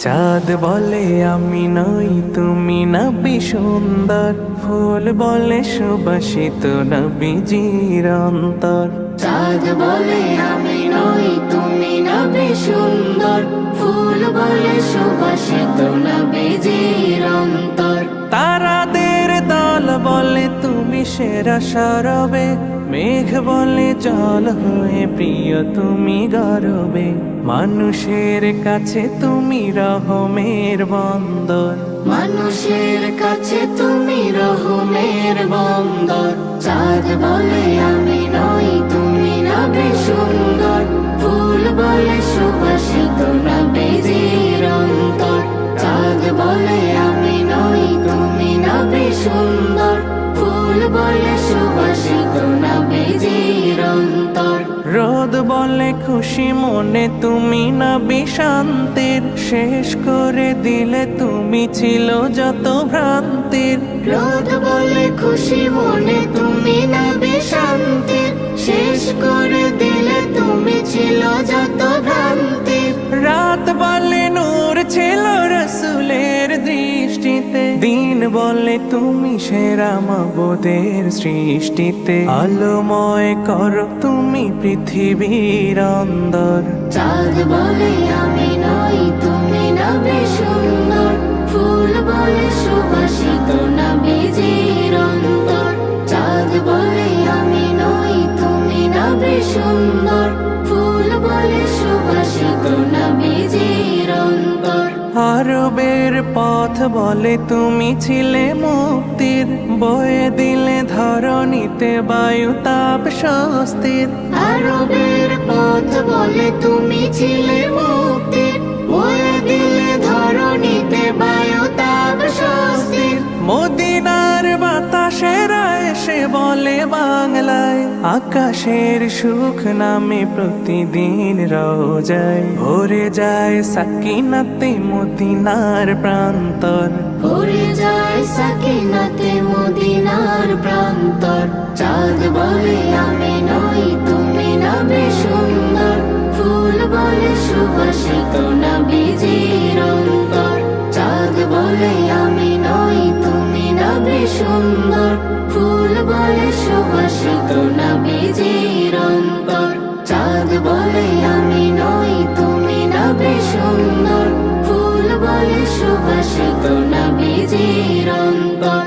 চাঁদ বলে আমি নই তুমি নবী সুন্দর, ফুল বলে সুবাসিত নবীজির অন্তর। চাঁদ বলে আমি নই তুমি নবী সুন্দর, ফুল বলে সুবাসিত নবীজির অন্তর। তারাদের দল বলে তুমি সেরা সরবে, মেঘ বলে জল হয়ে প্রিয় তুমি গরবে। মানুষের কাছে তুমি রহমের বন্দর, মানুষের কাছে তুমি রহমের বন্দর। চাঁদ বলে আমি নই তুমি নবী সুন্দর, ফুল বলে সুবাসিত নবীজির অন্তর। চাঁদ বলে আমি নই তুমি নবী সুন্দর, ফুল বলে সুবাসিত নবীজির অন্তর। রোদ বলে খুশি মনে তুমি নবী শান্তির, শেষ করে দিলে তুমি ছিল যত ভ্রান্তির। রোদ বলে খুশি মনে তুমি নবী শান্তির, শেষ করে দিলে তুমি ছিল যত ভ্রান্তির। রাত বলে নূর ছিল রসুলের দৃষ্টিতে, দিন বলে তুমি সেরা মাবুদের সৃষ্টিতে। আলোময় করো তুমি পৃথিবীর অন্দর। চাঁদ বলে আমি নই তুমি নবী সুন্দর, ফুল বলে সুবাসিত নবীজির অন্তর। চাঁদ বলে আমি নই তুমি নবী সুন্দর, ফুল বলে সুবাসিত নবীজির অন্তর। আরবের পথ বলে তুমি ছিলে মুক্তির, বয়ে দিলে ধরণীতে বায়ু তাপ স্বস্তির। আরবের পথ বলে তুমি ছিলে মুক্তির, বয়ে দিলে ধরণীতে বায়ু তাপ স্বস্তির। মদিনার বাতাসেরা এসে বলে বাংলায়, আকাশের সুখ নামে প্রতিদিন রোজায় ভরে যায় সাকিনাতে মদিনার প্রান্তর। ভরে যায় সাকিনাতে মদিনার প্রান্তর। চাঁদ বলে আমি নই তুমি নবী সুন্দর, ফুল বলে সুবাসিত নবীজির অন্তর। চাঁদ বলে আমি নই তুমি নবী সুন্দর, ফুল বলে সুবাসিত নবীজির অন্তর। চাঁদ বলে আমি নই তুমি নবী সুন্দর, ফুল বলে সুবাসিত নবীজির অন্তর।